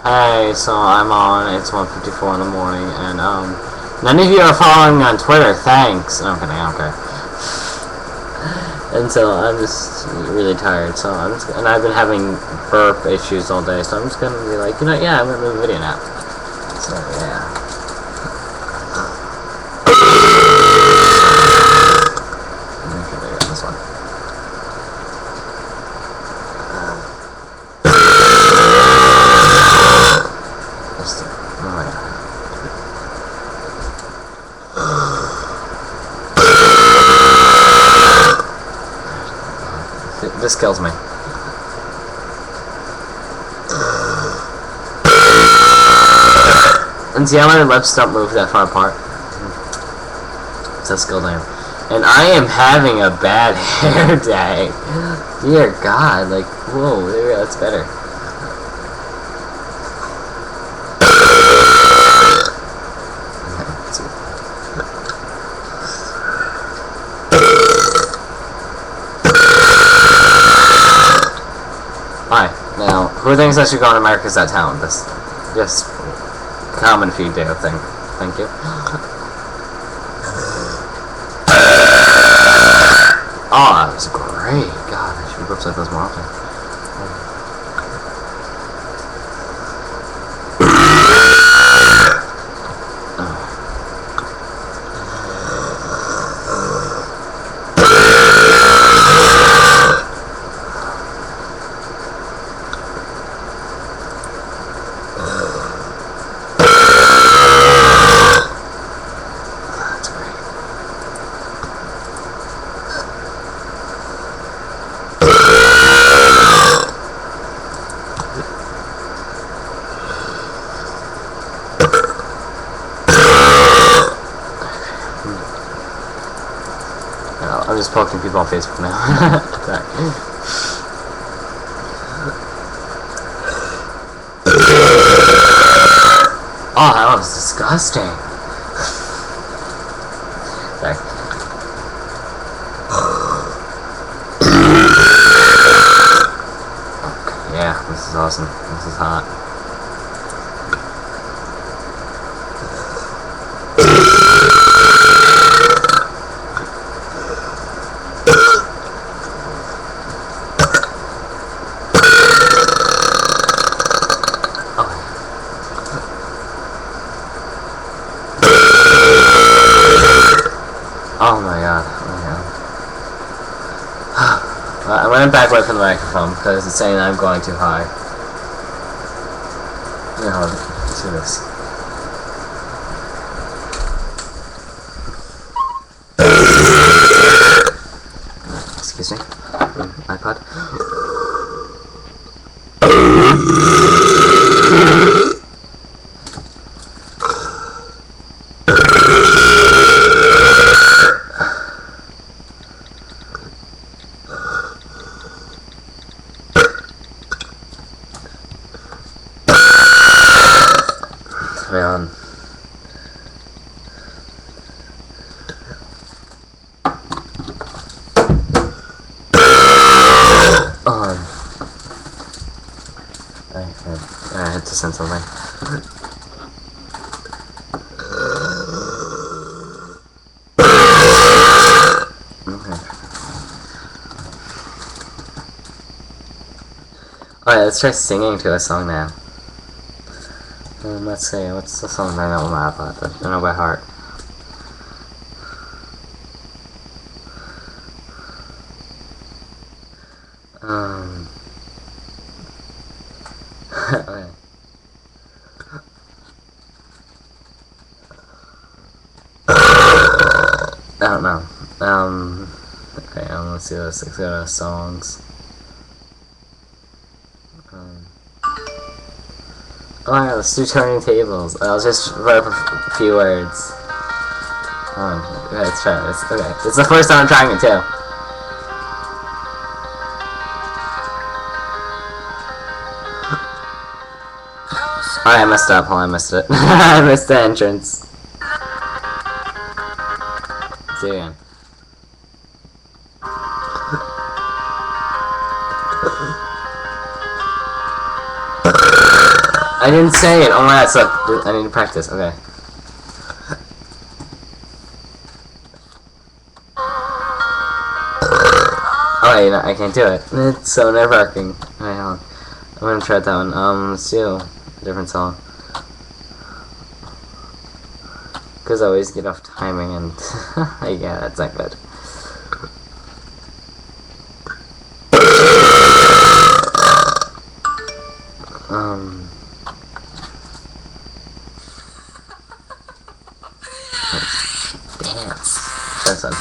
Hey, so I'm on, it's 1:54 in the morning, and, none of you are following me on Twitter, thanks. No, I'm kidding, I don't care. And so I'm just really tired, so and I've been having burp issues all day, so I'm just gonna be like, yeah, I'm gonna move a video now. So, yeah. Okay, there you go, this one. This kills me. And see how my lips don't move that far apart? It's a skill name. And I am having a bad hair day. Dear God, like, whoa, there we go, that's better. Hi. Now, who thinks I should go on America's Got Talent? Just comment if you do. Thank you. Oh, that was great. God, I should be Burps like those more often. I'm just poking people on Facebook now. Sorry. Oh, that was disgusting. Sorry. Okay, yeah, this is awesome. This is hot. Oh my God. I went back away from the microphone because it's saying I'm going too high. Let's do this. Excuse me. iPod. Man. I had to send something. Okay. Alright, let's try singing to a song now. Let's see, what's the song I know on my iPod? I don't know by heart. Okay. I don't know. Okay, let's see, let's go to songs. Oh my God, let's do turning tables. I'll just write up a few words. Okay, let's try this. Okay, it's the first time I'm trying it too. Alright, I messed up. I missed it. I missed the entrance. See you again. I didn't say it. Oh my god, so I need to practice. Okay. Oh wait, no, I can't do it. It's so nerve-wracking. Alright, hold on. I'm gonna try that one. Let's do a different song. Because I always get off timing and yeah, that's not good. Dance. That's one.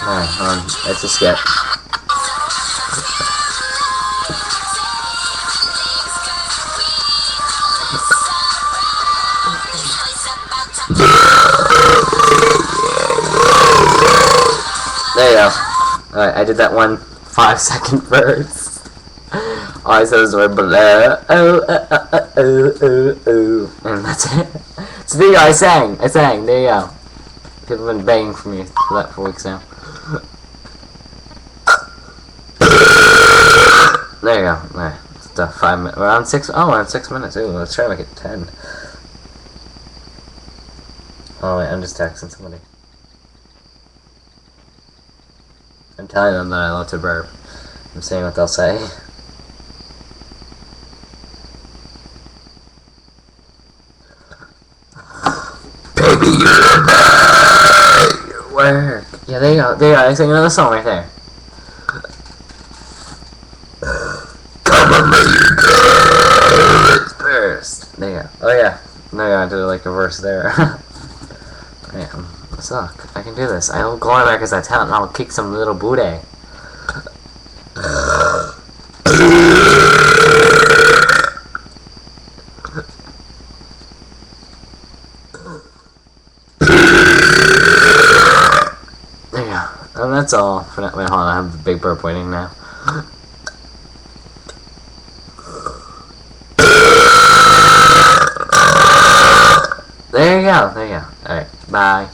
Alright, hold on. Let's just skip. There you go. Alright, I did that one 5-second verse. All I said was the word blah, and that's it. So there you go, I sang, there you go. People have been begging for me for that for weeks now. There you go, alright, it's 5 minutes, we're on 6, oh, we're on 6 minutes, ooh, let's try to make it 10. Oh wait, I'm just texting somebody. I'm telling them that I love to burp. I'm saying what they'll say. Baby, you work. Yeah, there you go. There you go. I sing another song right there. Come on, baby, first. There you go. Oh yeah. No, yeah, I did like a verse there. Man, I suck. I can do this. I'll go on America's Got Talent and I'll kick some little booty. There you go. And that's all for now. Wait, hold on. I have a big burp waiting now. There you go. There you go. Alright. Bye.